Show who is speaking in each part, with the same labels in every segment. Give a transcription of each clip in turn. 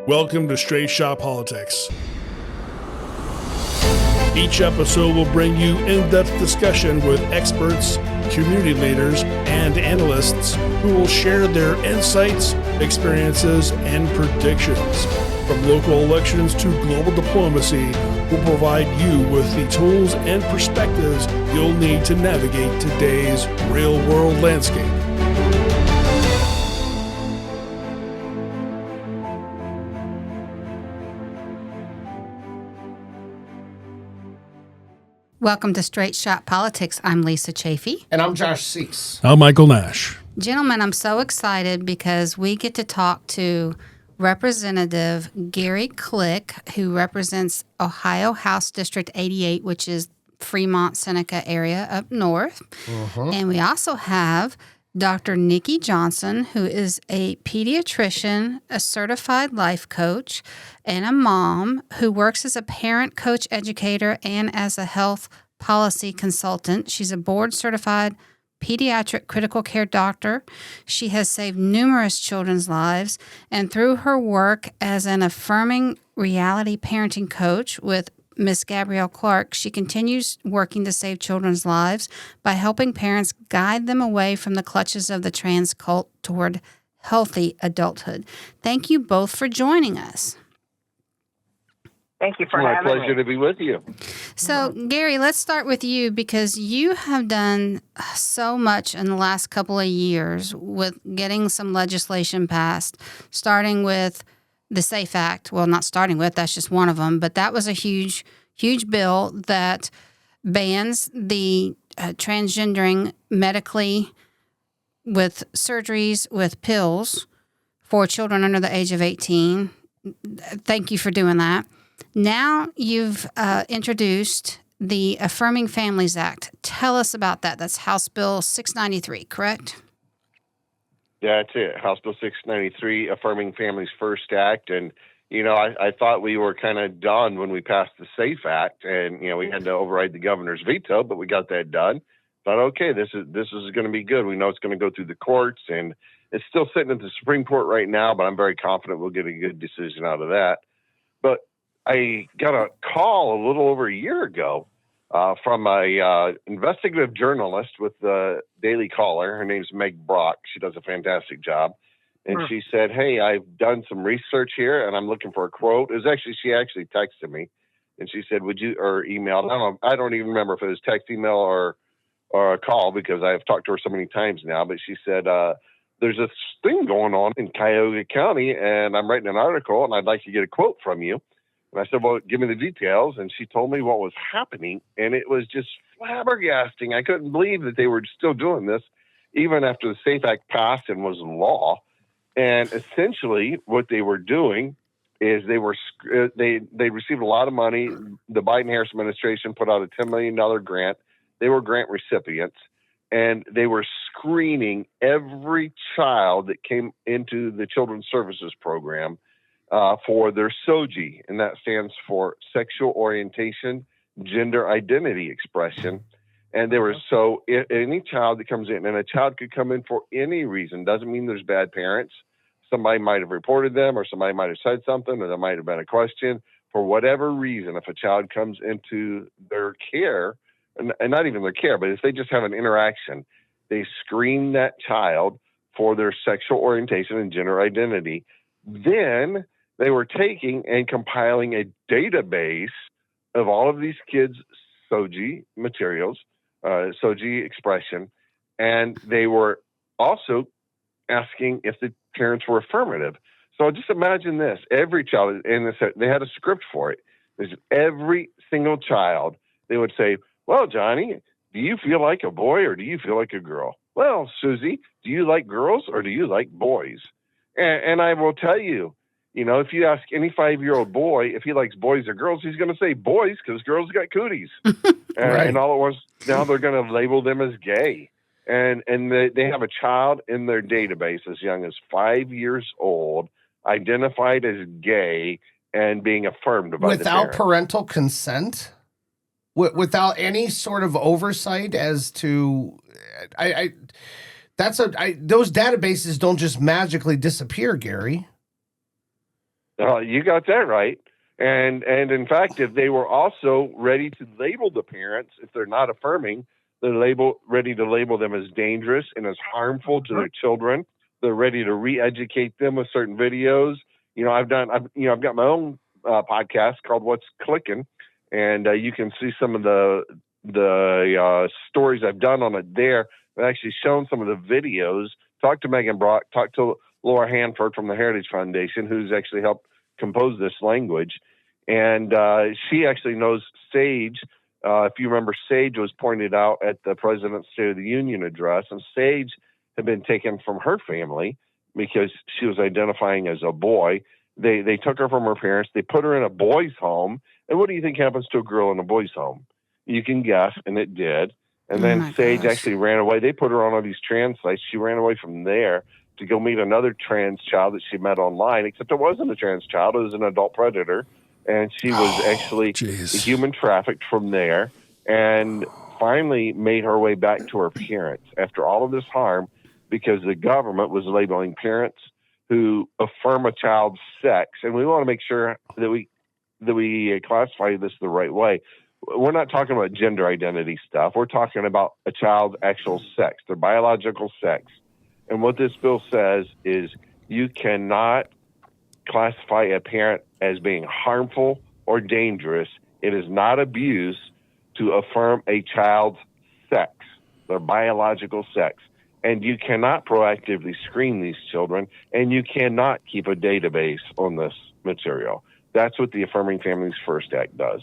Speaker 1: Welcome to Straight Shot Politics. Each episode will bring you in-depth discussion with experts, community leaders, and analysts who will share their insights, experiences, and predictions. From local elections to global diplomacy, we'll provide you with the tools and perspectives you'll need to navigate today's real-world landscape.
Speaker 2: Welcome to Straight Shot Politics. I'm Lisa Chafee.
Speaker 3: And I'm Josh Cease.
Speaker 1: I'm Michael Nash.
Speaker 2: Gentlemen, I'm so excited because we get to talk to Representative Gary Click, who represents Ohio House District 88, which is Fremont, Seneca area up north. And we also have Dr. Nikki Johnson, who is a pediatrician, a certified life coach, and a mom who works as a parent coach educator and as a health policy consultant. She's a board-certified pediatric critical care doctor. She has saved numerous children's lives, and through her work as an affirming reality parenting coach with Miss Gabrielle Clark, she continues working to save children's lives by helping parents guide them away from the clutches of the trans cult toward healthy adulthood. Thank you both for joining us.
Speaker 4: Thank you for having me.
Speaker 5: My pleasure to be with you.
Speaker 2: So, Gary, let's start with you because you have done so much in the last couple of years with getting some legislation passed, starting with the SAFE Act. Well, not starting with, that's just one of them, but that was a huge, huge bill that bans the transgendering medically with surgeries with pills for children under the age of 18. Thank you for doing that. Now you've introduced the Affirming Families Act. Tell us about that. That's House Bill 693, correct?
Speaker 5: Yeah, that's it. House Bill 693, Affirming Families First Act. And, you know, I thought we were kind of done when we passed the SAFE Act. And, you know, we had to override the governor's veto, but we got that done. Thought, okay, this is going to be good. We know it's going to go through the courts, and it's still sitting at the Supreme Court right now, but I'm very confident we'll get a good decision out of that. But I got a call a little over a year ago from a investigative journalist with the Daily Caller. Her name's Meg Brock. She does a fantastic job. And she said, hey, I've done some research here, and I'm looking for a quote. She actually texted me, and she said, or emailed. I don't even remember if it was text, email, or a call because I've talked to her so many times now. But she said, there's this thing going on in Cuyahoga County, and I'm writing an article, and I'd like to get a quote from you. And I said, well, give me the details. And she told me what was happening. And it was just flabbergasting. I couldn't believe that they were still doing this, even after the SAFE Act passed and was law. And essentially what they were doing is they received a lot of money. The Biden-Harris administration put out a $10 million grant. They were grant recipients. And they were screening every child that came into the Children's Services Program for their SOGI, and that stands for Sexual Orientation, Gender Identity Expression. And there was any child that comes in, and a child could come in for any reason, doesn't mean there's bad parents. Somebody might have reported them, or somebody might have said something, or there might have been a question. For whatever reason, if a child comes into their care, and not even their care, but if they just have an interaction, they screen that child for their sexual orientation and gender identity. Then they were taking and compiling a database of all of these kids' SOGI materials, SOGI expression, and they were also asking if the parents were affirmative. So just imagine this. Every child, and they had a script for it. There's every single child, they would say, well, Johnny, do you feel like a boy or do you feel like a girl? Well, Susie, do you like girls or do you like boys? And I will tell you, you know, if you ask any 5-year-old boy if he likes boys or girls, he's going to say boys because girls got cooties.
Speaker 3: Right.
Speaker 5: And all it was, now they're going to label them as gay. And they have a child in their database as young as 5 years old, identified as gay and being affirmed by the parent.
Speaker 3: Without parental consent? Without any sort of oversight as to... those databases don't just magically disappear, Gary.
Speaker 5: You got that right. And in fact, if they were also ready to label the parents, if they're not affirming, they're ready to label them as dangerous and as harmful to their children. They're ready to re-educate them with certain videos. I've got my own podcast called What's Clicking, and you can see some of the stories I've done on it there. I've actually shown some of the videos. Talk to Megan Brock, talk to Laura Hanford from the Heritage Foundation, who's actually helped compose this language. And she actually knows Sage. If you remember, Sage was pointed out at the President's State of the Union address, and Sage had been taken from her family because she was identifying as a boy. They took her from her parents. They put her in a boys' home. And what do you think happens to a girl in a boys' home? You can guess, and it did. And then Sage actually ran away. They put her on all these trans sites. She ran away from there to go meet another trans child that she met online, except it wasn't a trans child. It was an adult predator. And she was actually human trafficked from there, and finally made her way back to her parents after all of this harm, because the government was labeling parents who affirm a child's sex. And we want to make sure that we classify this the right way. We're not talking about gender identity stuff. We're talking about a child's actual sex, their biological sex. And what this bill says is you cannot classify a parent as being harmful or dangerous. It is not abuse to affirm a child's sex, their biological sex. And you cannot proactively screen these children, and you cannot keep a database on this material. That's what the Affirming Families First Act does.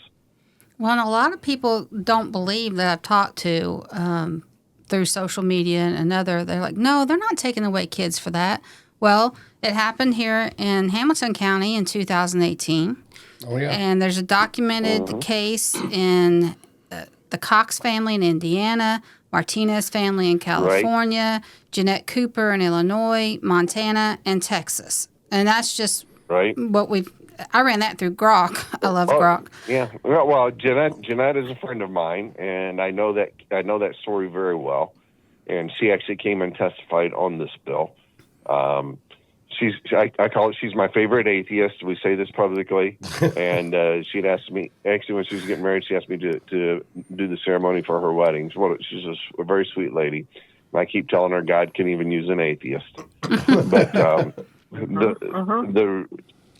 Speaker 2: Well, and a lot of people don't believe that I've talked to through social media and they're like, no, they're not taking away kids for that. Well, it happened here in Hamilton County in 2018.
Speaker 3: Oh, yeah.
Speaker 2: And there's a documented case in the Cox family in Indiana, Martinez family in California, Jeanette Cooper in Illinois, Montana, and Texas. And that's just what I ran that through Grok. I love Grok.
Speaker 5: Yeah. Well, Jeanette is a friend of mine, and I know that story very well. And she actually came and testified on this bill. I call it, she's my favorite atheist. We say this publicly. And she'd asked me, actually, when she was getting married, she asked me to do the ceremony for her wedding. She's a very sweet lady. And I keep telling her God can even use an atheist. But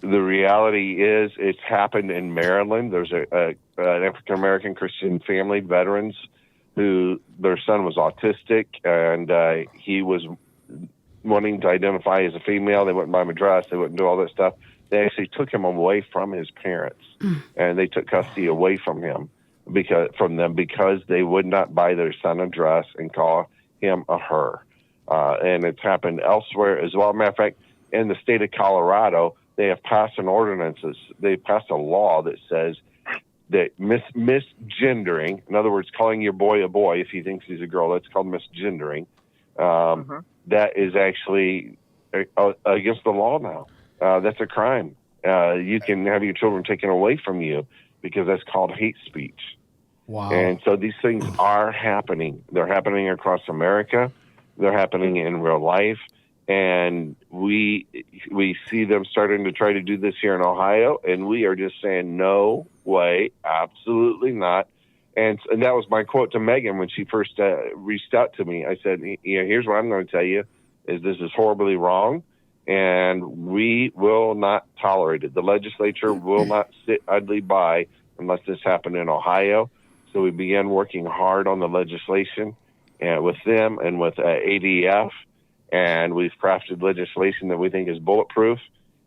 Speaker 5: the reality is it's happened in Maryland. There's an African-American Christian family, veterans, who their son was autistic, and he was wanting to identify as a female. They wouldn't buy him a dress. They wouldn't do all that stuff. They actually took him away from his parents, and they took custody away from him because they would not buy their son a dress and call him a her. And it's happened elsewhere as well. Matter of fact, in the state of Colorado, they have passed an ordinance. They passed a law that says that misgendering, in other words, calling your boy a boy if he thinks he's a girl, that's called misgendering. That is actually against the law now. That's a crime. You can have your children taken away from you because that's called hate speech.
Speaker 3: Wow.
Speaker 5: And so these things are happening. They're happening across America. They're happening in real life. And we see them starting to try to do this here in Ohio, and we are just saying, no way, absolutely not. And that was my quote to Megan when she first reached out to me. I said, here's what I'm going to tell you, is this is horribly wrong, and we will not tolerate it. The legislature will not sit idly by unless this happened in Ohio. So we began working hard on the legislation with them and with ADF. And we've crafted legislation that we think is bulletproof.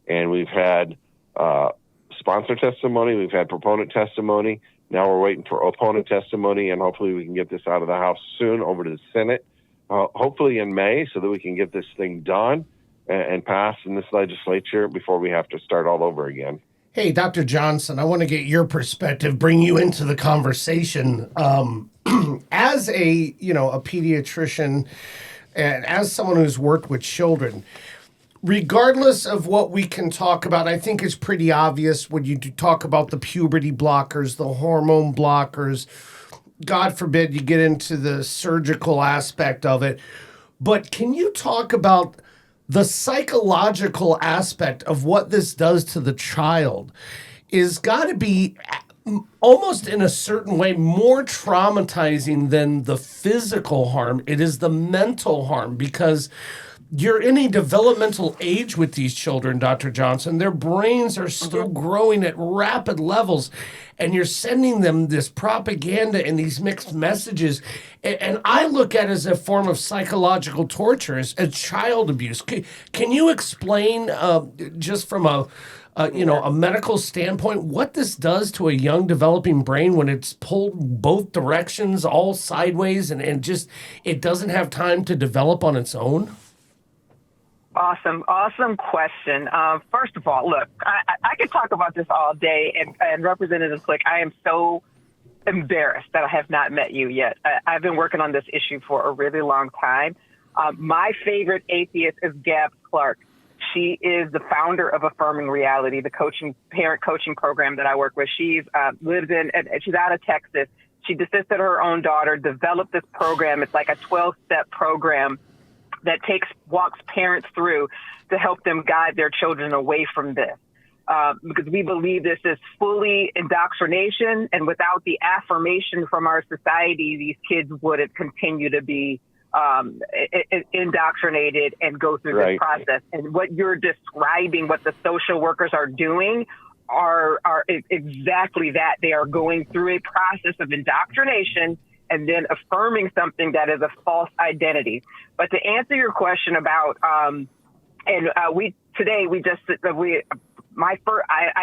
Speaker 5: And we've had sponsor testimony. We've had proponent testimony. Now we're waiting for opponent testimony, and hopefully we can get this out of the House soon over to the Senate, hopefully in May, so that we can get this thing done and passed in this legislature before we have to start all over again.
Speaker 3: Hey, Dr. Johnson, I want to get your perspective, bring you into the conversation. As a pediatrician, and as someone who's worked with children, regardless of what we can talk about, I think it's pretty obvious when you talk about the puberty blockers, the hormone blockers. God forbid you get into the surgical aspect of it. But can you talk about the psychological aspect of what this does to the child is got to be almost in a certain way more traumatizing than the physical harm. It is the mental harm, because you're in a developmental age with these children, Dr. Johnson. Their brains are still growing at rapid levels, and you're sending them this propaganda and these mixed messages. And I look at it as a form of psychological torture, as child abuse. Can you explain, just from a medical standpoint, what this does to a young developing brain when it's pulled both directions, all sideways, and just it doesn't have time to develop on its own?
Speaker 4: Awesome question. First of all, look, I could talk about this all day, and Representative Click, I am so embarrassed that I have not met you yet. I've been working on this issue for a really long time. My favorite atheist is Gab Clark. She is the founder of Affirming Reality, the parent coaching program that I work with. She's lives in, and she's out of Texas. She assisted her own daughter, developed this program. It's like a 12-step program that walks parents through to help them guide their children away from this. Because we believe this is fully indoctrination, and without the affirmation from our society, these kids wouldn't continue to be indoctrinated and go through this process. And what you're describing, what the social workers are doing, are exactly that. They are going through a process of indoctrination and then affirming something that is a false identity. But to answer your question about, I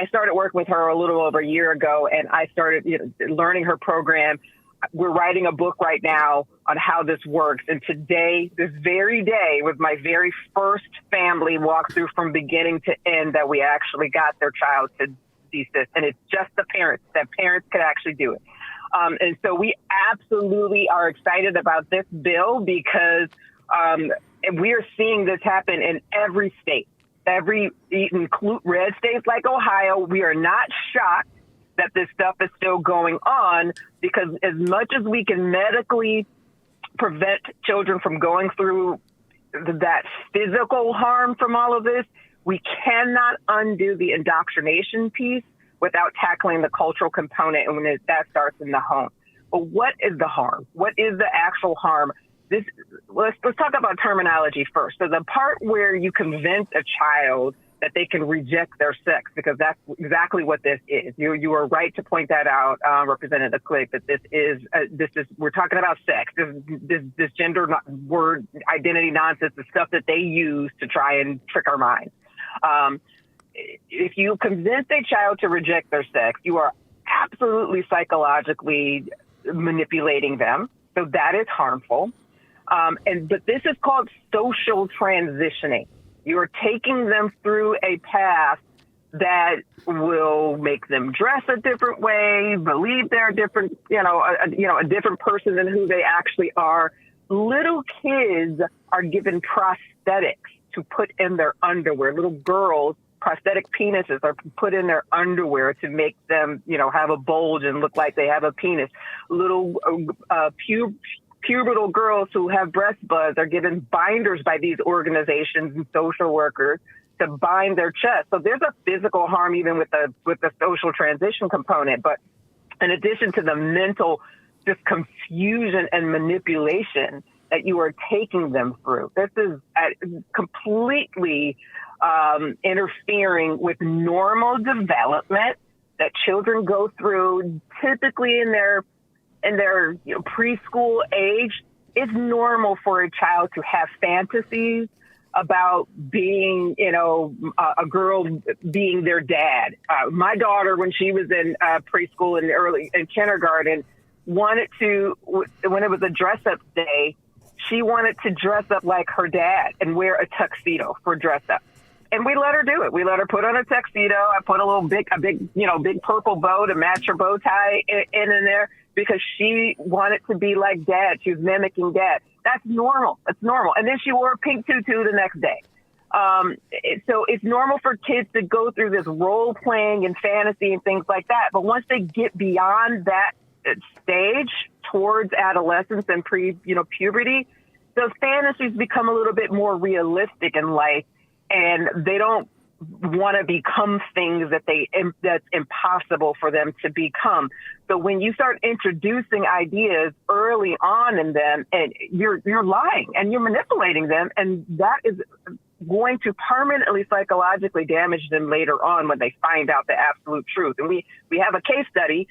Speaker 4: started working with her a little over a year ago, and I started learning her program. We're writing a book right now on how this works. And today, this very day, was my very first family walkthrough from beginning to end that we actually got their child to desist. And it's just the parents, that parents could actually do it. And so we absolutely are excited about this bill because we are seeing this happen in every state, include red states like Ohio. We are not shocked that this stuff is still going on, because as much as we can medically prevent children from going through that physical harm from all of this, we cannot undo the indoctrination piece without tackling the cultural component, and that starts in the home. But what is the harm? What is the actual harm? Let's talk about terminology first. So the part where you convince a child that they can reject their sex, because that's exactly what this is. You are right to point that out, Representative Click, that this is we're talking about sex. This gender word identity nonsense is stuff that they use to try and trick our minds. If you convince a child to reject their sex, you are absolutely psychologically manipulating them. So that is harmful. But this is called social transitioning. You are taking them through a path that will make them dress a different way, believe they're a different, a different person than who they actually are. Little kids are given prosthetics to put in their underwear. Little girls, prosthetic penises are put in their underwear to make them, have a bulge and look like they have a penis. Little pubertal girls who have breast buds are given binders by these organizations and social workers to bind their chest. So there's a physical harm even with the social transition component. But in addition to the mental just confusion and manipulation that you are taking them through, this is completely interfering with normal development that children go through typically in their preschool age. It's normal for a child to have fantasies about being, a girl being their dad. My daughter, when she was in preschool and in kindergarten, wanted to, when it was a dress-up day, she wanted to dress up like her dad and wear a tuxedo for dress-up. And we let her do it. We let her put on a tuxedo. I put a big purple bow to match her bow tie in there, because she wanted to be like dad. She was mimicking dad. That's normal. That's normal. And then she wore a pink tutu the next day. So it's normal for kids to go through this role playing and fantasy and things like that. But once they get beyond that stage towards adolescence and puberty, those fantasies become a little bit more realistic in life, and they don't want to become things that's impossible for them to become. So when you start introducing ideas early on in them, and you're lying and you're manipulating them, and that is going to permanently psychologically damage them later on when they find out the absolute truth. And we have a case study,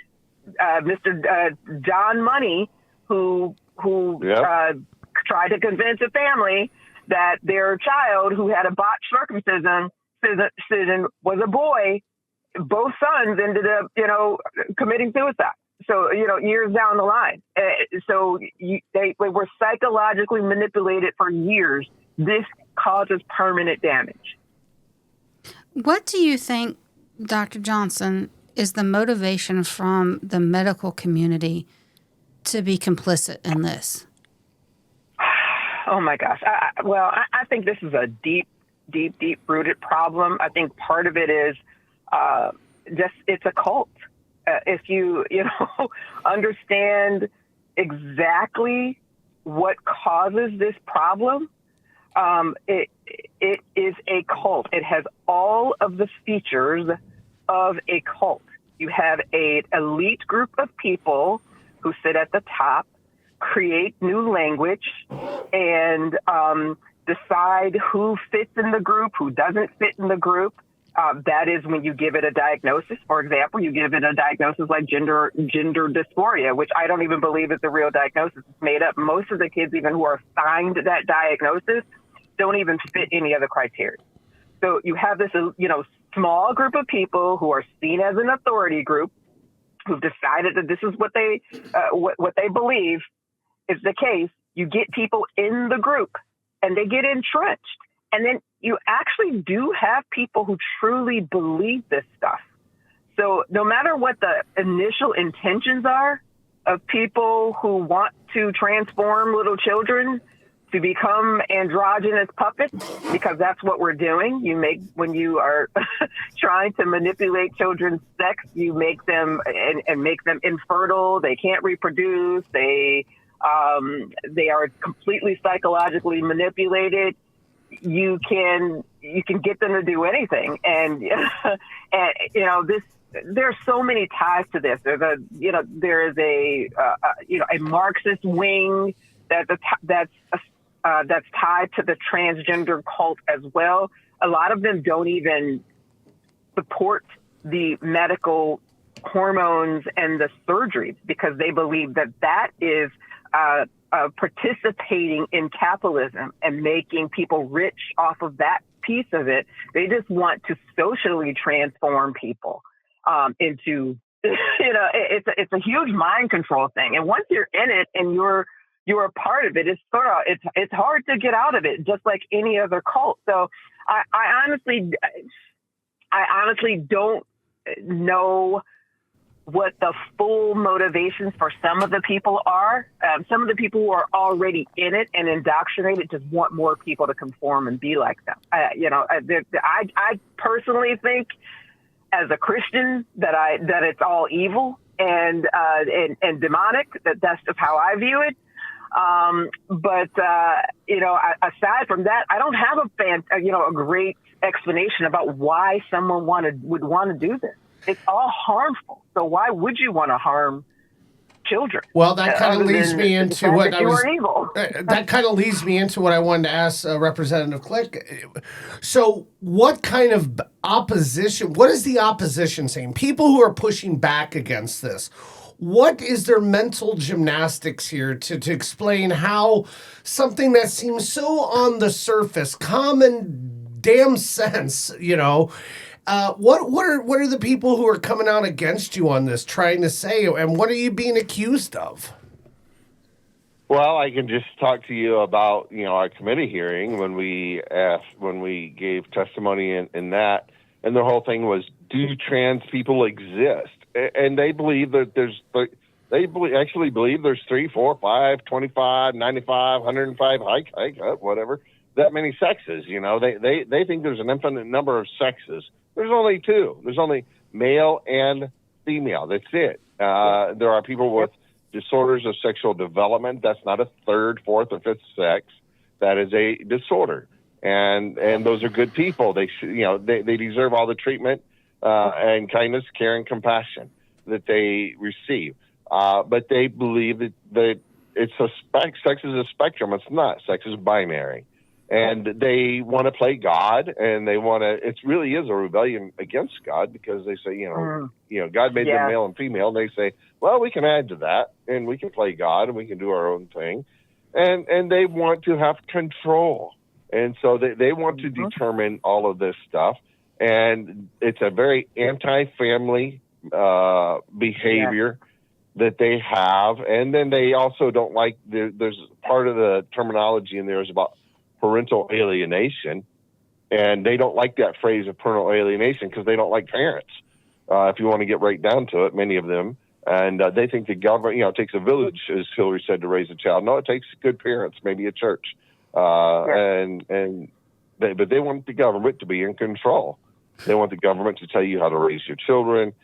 Speaker 4: Mr. John Money, who tried to convince a family that their child who had a botched circumcision was a boy. Both sons ended up, committing suicide. So, years down the line. They were psychologically manipulated for years. This causes permanent damage.
Speaker 2: What do you think, Dr. Johnson, is the motivation from the medical community to be complicit in this?
Speaker 4: Oh my gosh. I think this is a deep rooted problem. I think part of it is it's a cult. If you understand exactly what causes this problem, it is a cult. It has all of the features of a cult. You have an elite group of people who sit at the top, create new language, and decide who fits in the group, who doesn't fit in the group. That is when you give it a diagnosis. For example, you give it a diagnosis like gender dysphoria, which I don't even believe is a real diagnosis. It's made up. Most of the kids, even who are assigned that diagnosis, don't even fit any other criteria. So you have this, small group of people who are seen as an authority group, who've decided that this is what they believe is the case. You get people in the group and they get entrenched. And then you actually do have people who truly believe this stuff. So no matter what the initial intentions are of people who want to transform little children to become androgynous puppets, because that's what we're doing. When you are trying to manipulate children's sex, you make them and make them infertile. They can't reproduce. They are completely psychologically manipulated. You can get them to do anything, and there's so many ties to this. There is a Marxist wing that's tied to the transgender cult as well. A lot of them don't even support the medical hormones and the surgeries because they believe that is participating in capitalism and making people rich off of that piece of it. They just want to socially transform people into, it's a huge mind control thing. And once you're in it and you're a part of it, it's hard to get out of it, just like any other cult. So I honestly don't know what the full motivations for some of the people are. Some of the people who are already in it and indoctrinated just want more people to conform and be like them. I personally think, as a Christian, that it's all evil and demonic. That's just how I view it. Aside from that, I don't have a great explanation about why someone would want to do this. It's all harmful. So why would you want to harm children?
Speaker 3: Well, that kind of leads me into what I was.
Speaker 4: Evil.
Speaker 3: That kind of leads me into what I wanted to ask Representative Click. So, what kind of opposition? What is the opposition saying? People who are pushing back against this. What is their mental gymnastics here to explain how something that seems so on the surface, common damn sense, what are the people who are coming out against you on this trying to say, and what are you being accused of?
Speaker 5: Well, I can just talk to you about, our committee hearing when we gave testimony in that, and the whole thing was, do trans people exist? And they believe that actually believe there's 3, 4, 5, 25, 95, 105, whatever, that many sexes. They think there's an infinite number of sexes. There's only 2. There's only male and female. That's it. There are people with disorders of sexual development. That's not a third, fourth, or fifth sex. That is a disorder, and those are good people. They they deserve all the treatment and kindness, care, and compassion that they receive. But they believe that it's sex is a spectrum. It's not. Sex is binary. And they want to play God, and they want to. It really is a rebellion against God, because they say, God made them male and female. And they say, well, we can add to that, and we can play God, and we can do our own thing, and they want to have control, and so they want to determine all of this stuff, and it's a very anti-family behavior that they have, and then they also don't like. There's part of the terminology in there is about parental alienation, and they don't like that phrase of parental alienation because they don't like parents. If you want to get right down to it, many of them, and they think the government, it takes a village, as Hillary said, to raise a child. No, it takes good parents, maybe a church, but they want the government to be in control. They want the government to tell you how to raise your children,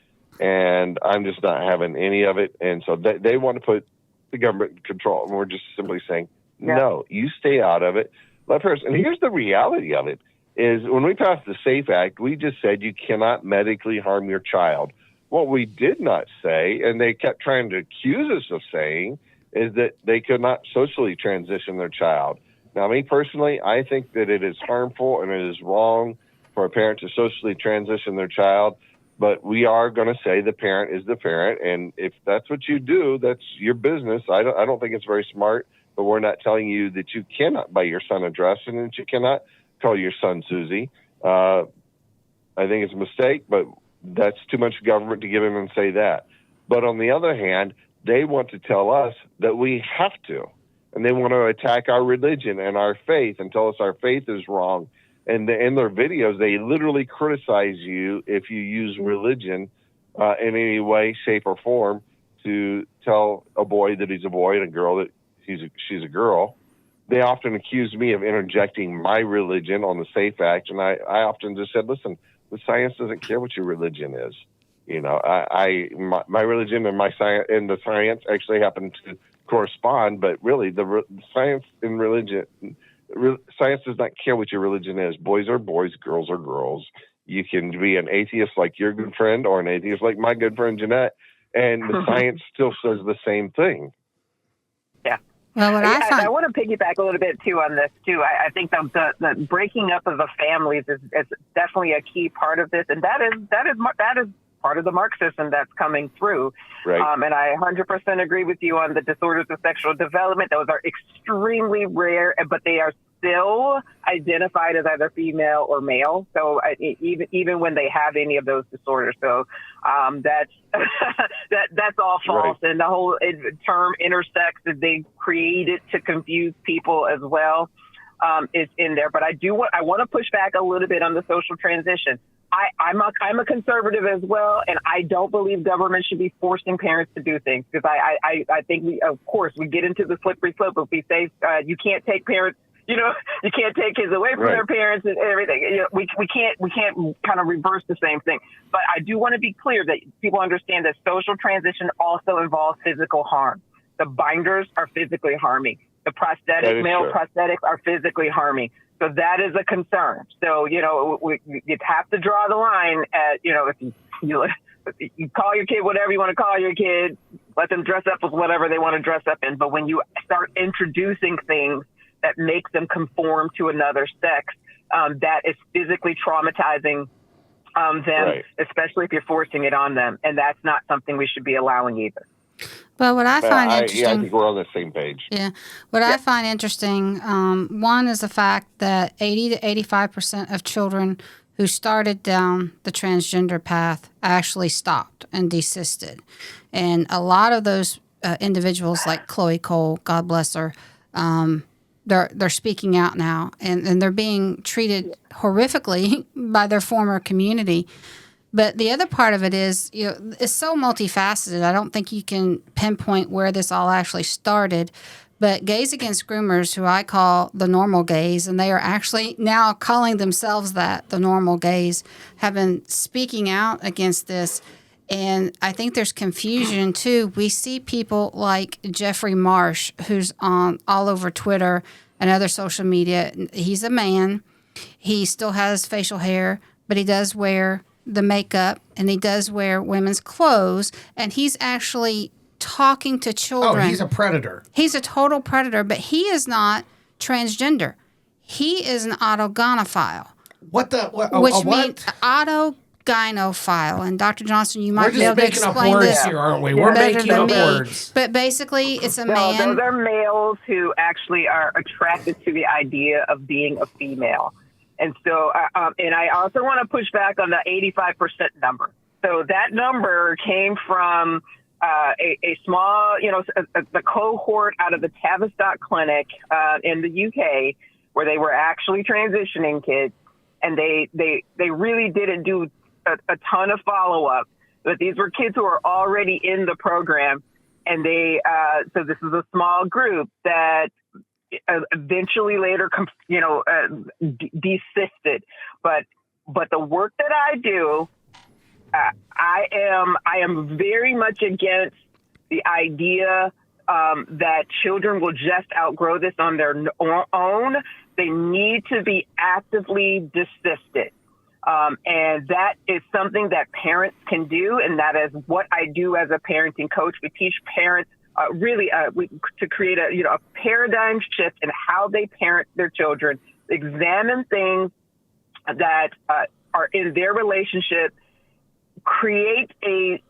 Speaker 5: and I'm just not having any of it. And so they want to put the government in control, and we're just simply saying, no, you stay out of it. Let parents. And here's the reality of it, is when we passed the SAFE Act, we just said you cannot medically harm your child. What we did not say, and they kept trying to accuse us of saying, is that they could not socially transition their child. Now, me personally, I think that it is harmful and it is wrong for a parent to socially transition their child, but we are going to say the parent is the parent, and if that's what you do, that's your business. I don't think it's very smart. But we're not telling you that you cannot buy your son a dress and that you cannot call your son Susie. I think it's a mistake, but that's too much government to get in and say that. But on the other hand, they want to tell us that we have to. And they want to attack our religion and our faith and tell us our faith is wrong. And in their videos, they literally criticize you if you use religion in any way, shape, or form to tell a boy that he's a boy and a girl that she's a girl. They often accuse me of interjecting my religion on the SAFE Act, and I often just said, listen, the science doesn't care what your religion is. My religion and my science and the science actually happen to correspond, but really the science and religion, science does not care what your religion is. Boys are boys, girls are girls. You can be an atheist like your good friend or an atheist like my good friend Jeanette, and the science still says the same thing.
Speaker 4: Yeah.
Speaker 2: Well,
Speaker 4: I want to piggyback a little bit too on this too. I think the breaking up of the families is definitely a key part of this, and that is part of the Marxism that's coming through.
Speaker 5: Right.
Speaker 4: And I 100% agree with you on the disorders of sexual development. Those are extremely rare, but they are still identified as either female or male. So even when they have any of those disorders, so that's that's all false. Right. And the whole term intersex that they created to confuse people as well is in there. But I want to push back a little bit on the social transition. I'm a conservative as well, and I don't believe government should be forcing parents to do things, because I think we get into the slippery slope if we say you can't take parents. You can't take kids away from their parents and everything. We can't kind of reverse the same thing. But I do want to be clear that people understand that social transition also involves physical harm. The binders are physically harming. The male prosthetics are physically harming. So that is a concern. So, you have to draw the line at, if you call your kid whatever you want to call your kid, let them dress up with whatever they want to dress up in. But when you start introducing things that make them conform to another sex, that is physically traumatizing them, especially if you're forcing it on them. And that's not something we should be allowing either.
Speaker 2: Well, what I find interesting...
Speaker 5: I think we're on the same page.
Speaker 2: Yeah. I find interesting, one is the fact that 80 to 85% of children who started down the transgender path actually stopped and desisted. And a lot of those individuals, like Chloe Cole, God bless her, they're speaking out now, and they're being treated horrifically by their former community. But the other part of it is, it's so multifaceted. I don't think you can pinpoint where this all actually started. But Gays Against Groomers, who I call the normal gays, and they are actually now calling themselves that, the normal gays, have been speaking out against this. And I think there's confusion too. We see people like Jeffrey Marsh, who's on all over Twitter and other social media. He's a man. He still has facial hair, but he does wear the makeup and he does wear women's clothes. And he's actually talking to children.
Speaker 3: Oh, he's a predator. He's
Speaker 2: a total predator, but he is not transgender. He is an autogynephile.
Speaker 3: What the?
Speaker 2: Which means autogynophile. And Dr. Johnson, you might be able to explain this
Speaker 3: here, aren't we? We're making up words.
Speaker 2: But basically, it's a man.
Speaker 4: Those are males who actually are attracted to the idea of being a female. And so, and I also want to push back on the 85% number. So that number came from a small, the cohort out of the Tavistock Clinic in the UK, where they were actually transitioning kids, and they really didn't do a ton of follow-up. But these were kids who are already in the program, and so this is a small group that eventually later, desisted. But the work that I do, I am very much against the idea that children will just outgrow this on their own. They need to be actively desisted. And that is something that parents can do. And that is what I do as a parenting coach. We teach parents to create a paradigm shift in how they parent their children, examine things that are in their relationship, create a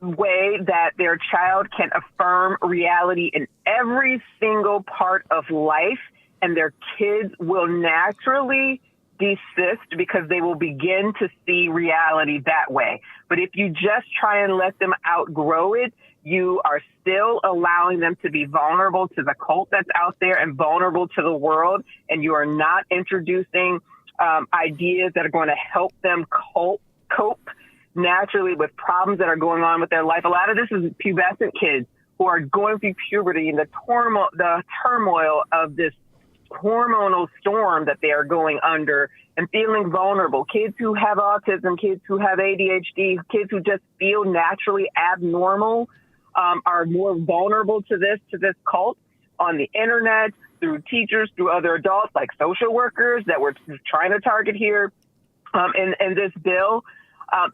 Speaker 4: way that their child can affirm reality in every single part of life, and their kids will naturally desist because they will begin to see reality that way. But if you just try and let them outgrow it, you are still allowing them to be vulnerable to the cult that's out there and vulnerable to the world, and you are not introducing ideas that are going to help them cope naturally with problems that are going on with their life. A lot of this is pubescent kids who are going through puberty and the turmoil of this hormonal storm that they are going under and feeling vulnerable. Kids who have autism, kids who have ADHD, kids who just feel naturally abnormal are more vulnerable to this cult on the internet, through teachers, through other adults like social workers that we're trying to target here in this bill.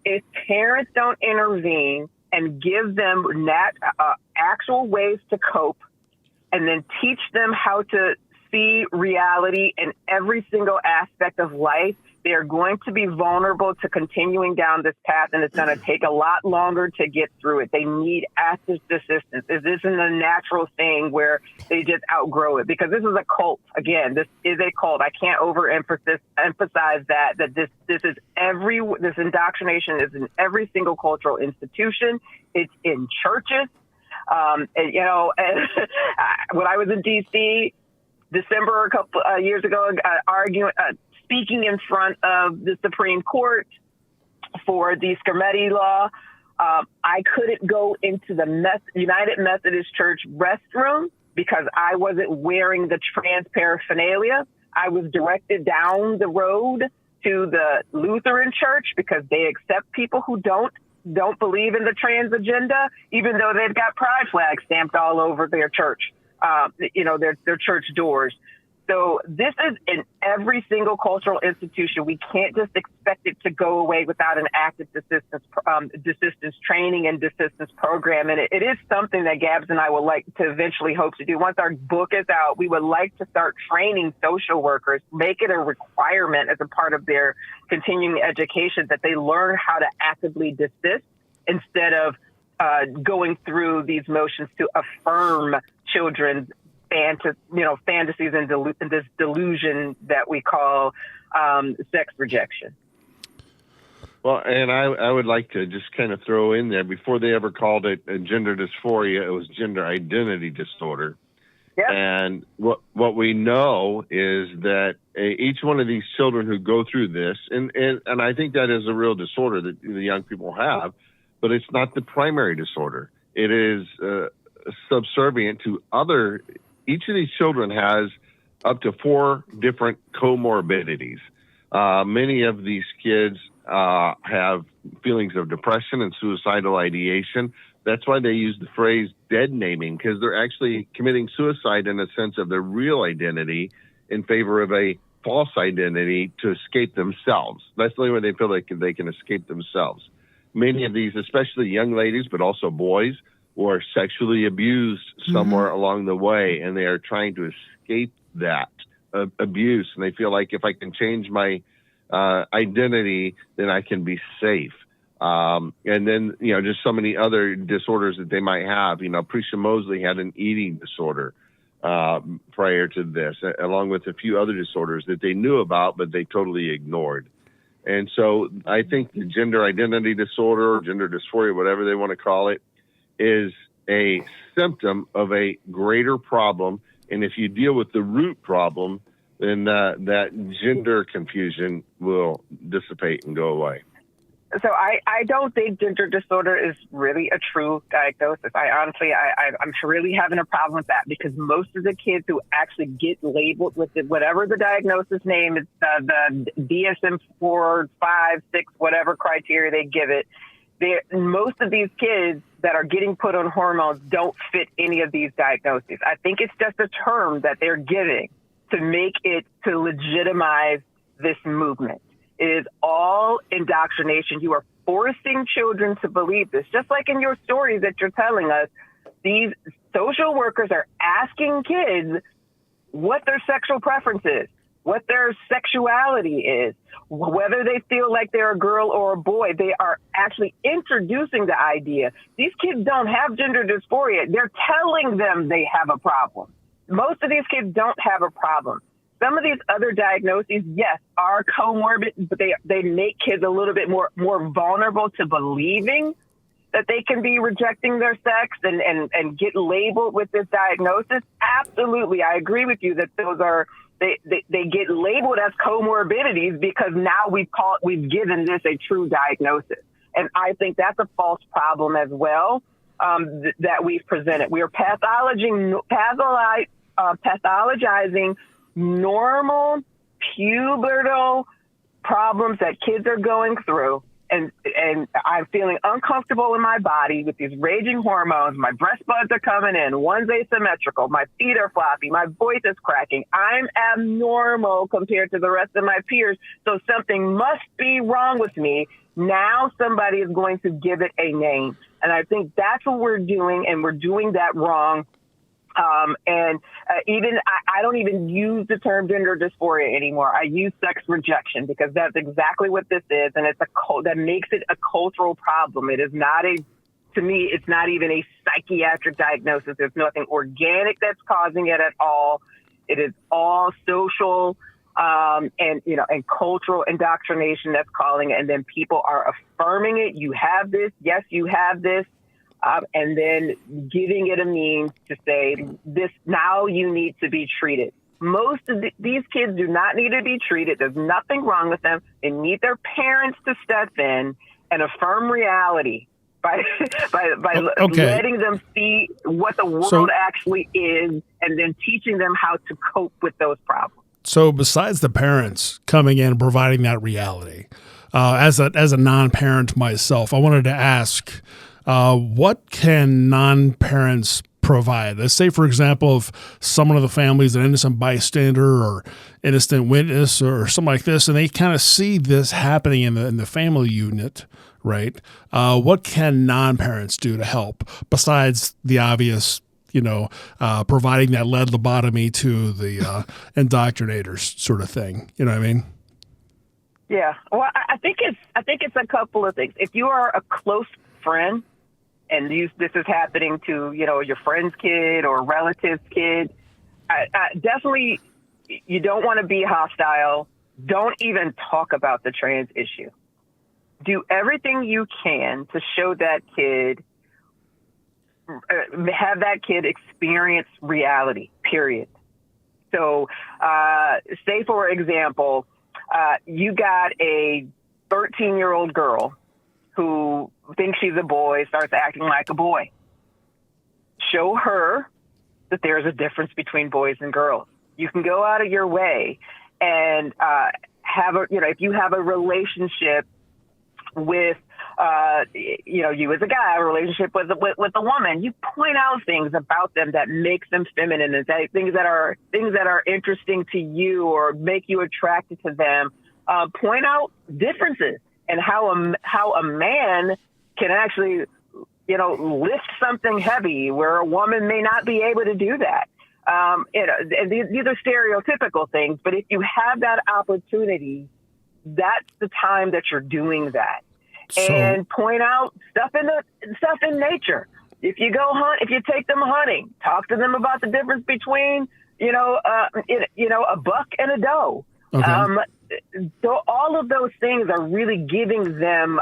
Speaker 4: If parents don't intervene and give them actual ways to cope, and then teach them how to see reality in every single aspect of life, they are going to be vulnerable to continuing down this path, and it's going to take a lot longer to get through it. They need active desistance. This isn't a natural thing where they just outgrow it, because this is a cult. Again, this is a cult. I can't emphasize that this indoctrination is in every single cultural institution. It's in churches. When I was in D.C., December a couple years ago, speaking in front of the Supreme Court for the Skermeti law, I couldn't go into the United Methodist Church restroom because I wasn't wearing the trans paraphernalia. I was directed down the road to the Lutheran Church because they accept people who don't believe in the trans agenda, even though they've got pride flags stamped all over their church, their church doors. So this is in every single cultural institution. We can't just expect it to go away without an active desistance training and desistance program. And it is something that Gabs and I would like to eventually hope to do. Once our book is out, we would like to start training social workers, make it a requirement as a part of their continuing education that they learn how to actively desist instead of going through these motions to affirm children's fantasies and this delusion that we call sex rejection.
Speaker 5: Well, and I would like to just kind of throw in there, before they ever called it a gender dysphoria, it was gender identity disorder.
Speaker 4: Yep.
Speaker 5: And what we know is that each one of these children who go through this, and I think that is a real disorder that the young people have, but it's not the primary disorder. It is subservient to other. Each of these children has up to 4 different comorbidities. Many of these kids have feelings of depression and suicidal ideation. That's why they use the phrase dead naming, because they're actually committing suicide in a sense of their real identity in favor of a false identity to escape themselves. That's the only way they feel like they can escape themselves. Many of these, especially young ladies, but also boys, were sexually abused somewhere along the way, and they are trying to escape that abuse. And they feel like if I can change my identity, then I can be safe. And then, just so many other disorders that they might have. Prisha Mosley had an eating disorder prior to this, along with a few other disorders that they knew about, but they totally ignored. And so I think the gender identity disorder, gender dysphoria, whatever they want to call it, is a symptom of a greater problem. And if you deal with the root problem, then that gender confusion will dissipate and go away.
Speaker 4: So I don't think gender disorder is really a true diagnosis. I'm really having a problem with that, because most of the kids who actually get labeled with whatever the diagnosis name is, the DSM-4, 5, 6, whatever criteria they give it, most of these kids that are getting put on hormones don't fit any of these diagnoses. I think it's just a term that they're giving to legitimize this movement. It is all indoctrination. You are forcing children to believe this. Just like in your stories that you're telling us, these social workers are asking kids what their sexual preference is, what their sexuality is, whether they feel like they're a girl or a boy. They are actually introducing the idea. These kids don't have gender dysphoria. They're telling them they have a problem. Most of these kids don't have a problem. Some of these other diagnoses, yes, are comorbid, but they make kids a little bit more vulnerable to believing that they can be rejecting their sex and get labeled with this diagnosis. Absolutely. I agree with you that those are, they get labeled as comorbidities because now we've given this a true diagnosis. And I think that's a false problem as well, that we've presented. We are pathologizing normal pubertal problems that kids are going through. And I'm feeling uncomfortable in my body with these raging hormones. My breast buds are coming in. One's asymmetrical. My feet are floppy. My voice is cracking. I'm abnormal compared to the rest of my peers. So something must be wrong with me. Now somebody is going to give it a name. And I think that's what we're doing, and we're doing that wrong. I don't even use the term gender dysphoria anymore. I use sex rejection, because that's exactly what this is. And that makes it a cultural problem. It is not to me, it's not even a psychiatric diagnosis. There's nothing organic that's causing it at all. It is all social, and cultural indoctrination that's calling it. And then people are affirming it. You have this. Yes, you have this. And then giving it a means to say, this, now you need to be treated. Most of these kids do not need to be treated. There's nothing wrong with them. They need their parents to step in and affirm reality by letting them see what the world actually is, and then teaching them how to cope with those problems.
Speaker 1: So besides the parents coming in and providing that reality, as a non-parent myself, I wanted to ask, what can non-parents provide? Let's say, for example, if someone of the family is an innocent bystander or innocent witness or something like this, and they kind of see this happening in the family unit, right? What can non-parents do to help besides the obvious, providing that lead lobotomy to the indoctrinators sort of thing? You know what I mean?
Speaker 4: Yeah. Well, I think it's a couple of things. If you are a close friend, and this is happening to, your friend's kid or relative's kid, definitely you don't want to be hostile. Don't even talk about the trans issue. Do everything you can to show that kid, have that kid experience reality, period. So say, for example, you got a 13-year-old girl who thinks she's a boy, starts acting like a boy. Show her that there's a difference between boys and girls. You can go out of your way and if you have a relationship with you as a guy, a relationship with a woman, you point out things about them that makes them feminine, and things that are interesting to you or make you attracted to them. Point out differences and how a man can actually, lift something heavy where a woman may not be able to do that. And these are stereotypical things, but if you have that opportunity, that's the time that you're doing that. And point out stuff in nature. If you go hunt, if you take them hunting, talk to them about the difference between, a buck and a doe.
Speaker 1: Okay.
Speaker 4: So all of those things are really giving them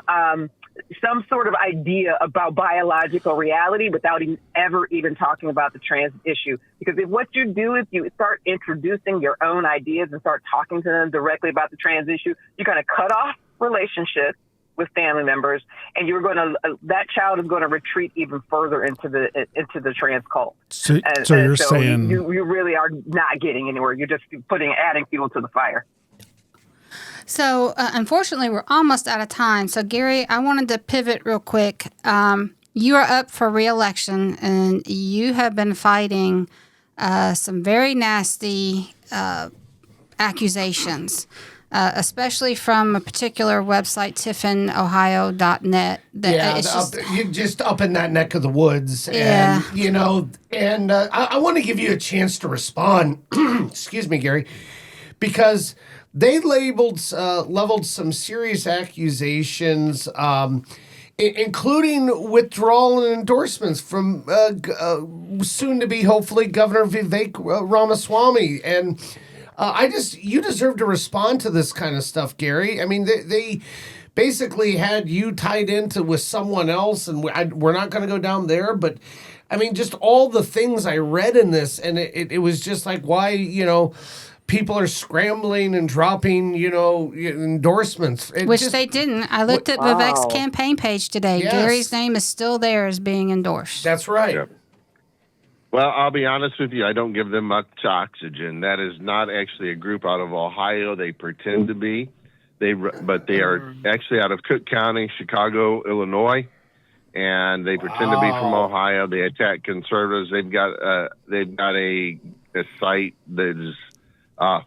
Speaker 4: some sort of idea about biological reality without ever even talking about the trans issue. Because if what you do is you start introducing your own ideas and start talking to them directly about the trans issue, you're going to cut off relationships with family members, and that child is going to retreat even further into the trans cult.
Speaker 1: So you're saying
Speaker 4: you really are not getting anywhere. You're just adding fuel to the fire.
Speaker 2: So, unfortunately, we're almost out of time. So, Gary, I wanted to pivot real quick. You are up for re-election, and you have been fighting some very nasty accusations, especially from a particular website, tiffinohio.net.
Speaker 3: You're just up in that neck of the woods.
Speaker 2: Yeah.
Speaker 3: And, I want to give you a chance to respond. Excuse me, Gary, because they leveled some serious accusations, including withdrawal and endorsements from soon-to-be, hopefully, Governor Vivek Ramaswamy. And you deserve to respond to this kind of stuff, Gary. I mean, they basically had you tied into with someone else, and we're not going to go down there, but I mean, just all the things I read in this, and it was just like, why, people are scrambling and dropping, endorsements.
Speaker 2: They didn't. I looked at Vivek's campaign page today.
Speaker 3: Yes.
Speaker 2: Gary's name is still there as being endorsed.
Speaker 3: That's right.
Speaker 5: Yep. Well, I'll be honest with you. I don't give them much oxygen. That is not actually a group out of Ohio. They pretend to be. But they are actually out of Cook County, Chicago, Illinois, and they pretend to be from Ohio. They attack conservatives. They've got a site that is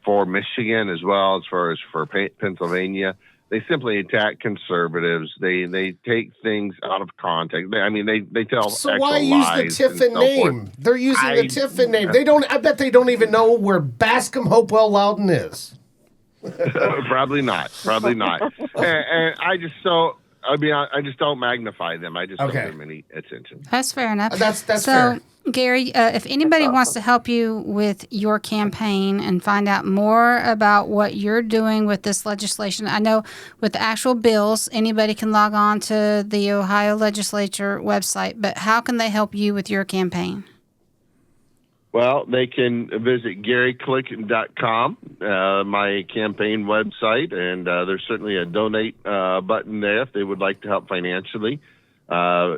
Speaker 5: for Michigan as well as far as for Pennsylvania. They simply attack conservatives. They take things out of context. They tell.
Speaker 3: So why use the Tiffin name? They're using the Tiffin name. I bet they don't even know where Bascom Hopewell Loudon is.
Speaker 5: Probably not. And I just don't magnify them. I just don't give them any attention.
Speaker 2: That's fair enough.
Speaker 3: That's fair.
Speaker 2: Gary, if anybody wants to help you with your campaign and find out more about what you're doing with this legislation, I know with the actual bills, anybody can log on to the Ohio Legislature website, but how can they help you with your campaign?
Speaker 5: Well, they can visit GaryClick.com, my campaign website, and there's certainly a donate button there if they would like to help financially.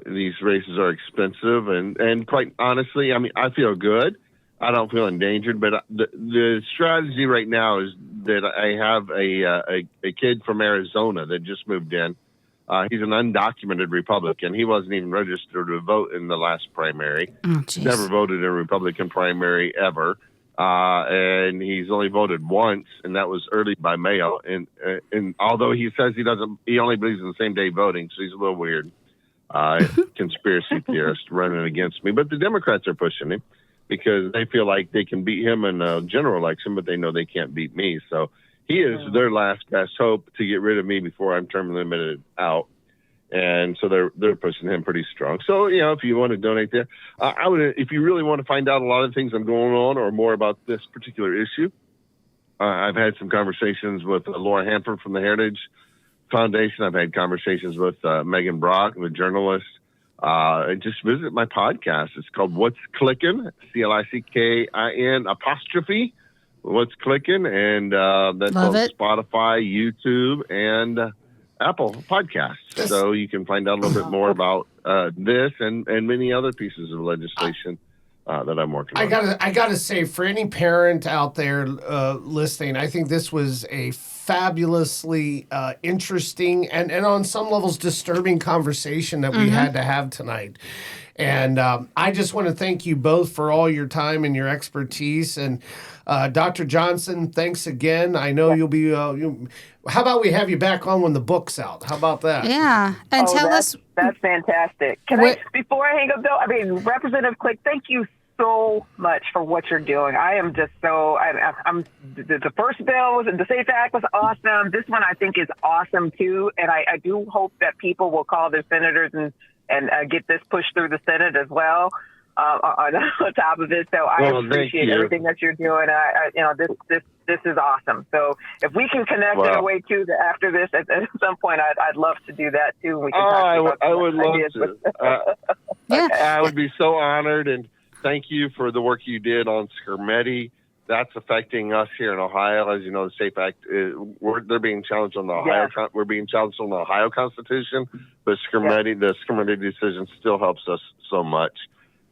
Speaker 5: These races are expensive, and quite honestly, I feel good. I don't feel endangered, but the strategy right now is that I have a kid from Arizona that just moved in. He's an undocumented Republican. He wasn't even registered to vote in the last primary. Never voted in a Republican primary ever. And he's only voted once, and that was early by mail. And although he says he only believes in the same day voting, so he's a little weird. Conspiracy theorist running against me. But the Democrats are pushing him because they feel like they can beat him in a general election, but they know they can't beat me. So he is their last best hope to get rid of me before I'm term limited out. And so they're pushing him pretty strong. So, if you want to donate there, I would, if you really want to find out a lot of things I'm going on or more about this particular issue, I've had some conversations with Laura Hanford from the Heritage Foundation. I've had conversations with Megan Brock, the journalist. And just visit my podcast. It's called What's Clickin', CLICKIN apostrophe. What's Clickin', and that's on Spotify, YouTube, and Apple Podcasts. So you can find out a little bit more about this and many other pieces of legislation that I'm working on.
Speaker 3: I gotta say, for any parent out there listening, I think this was a fabulously interesting and on some levels disturbing conversation that we had to have tonight. And I just want to thank you both for all your time and your expertise. And Dr. Johnson, thanks again. I know you'll be. How about we have you back on when the book's out? How about that?
Speaker 2: Yeah, and tell us.
Speaker 4: That's fantastic. Before I hang up though, Representative Click, thank you so much for what you're doing. I am just so. I'm the first bill, the SAFE Act was awesome. This one I think is awesome too, and I do hope that people will call their senators and get this pushed through the Senate as well. On top of it, so I appreciate everything that you're doing. This is awesome. So if we can connect in a way too, that after this, at some point, I'd love to do that too. And we can talk
Speaker 5: I would love to.
Speaker 2: Yeah.
Speaker 5: I would be so honored, and thank you for the work you did on Scrimeti. That's affecting us here in Ohio. As you know, the SAFE Act, they're being challenged on the Ohio.
Speaker 4: Yes.
Speaker 5: We're being challenged on the Ohio Constitution, but Scrimeti, the Scrimeti decision still helps us so much.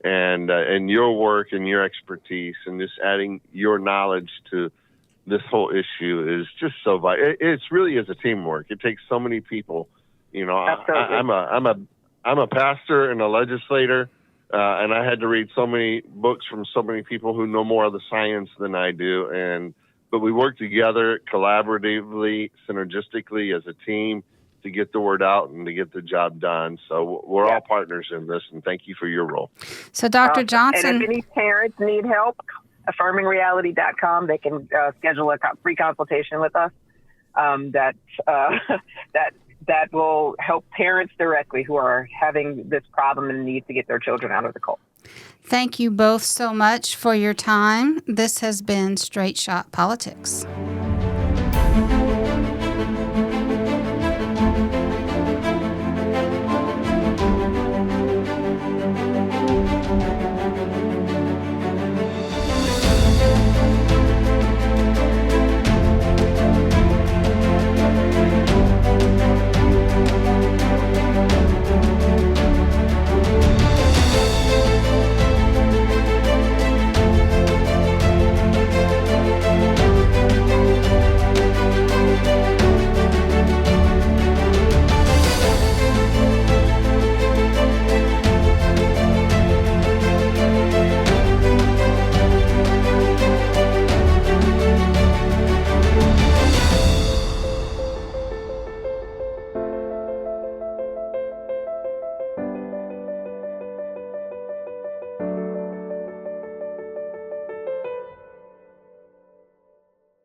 Speaker 5: And your work and your expertise and just adding your knowledge to this whole issue is just so vital. It's really is a teamwork. It takes so many people. You know, I'm a pastor and a legislator, and I had to read so many books from so many people who know more of the science than I do. But we work together collaboratively, synergistically as a team to get the word out and to get the job done. So we're all partners in this, and thank you for your role.
Speaker 2: So Dr. Johnson.
Speaker 4: And if any parents need help, affirmingreality.com, they can schedule a free consultation with us that will help parents directly who are having this problem and need to get their children out of the cold.
Speaker 2: Thank you both so much for your time. This has been Straight Shot Politics.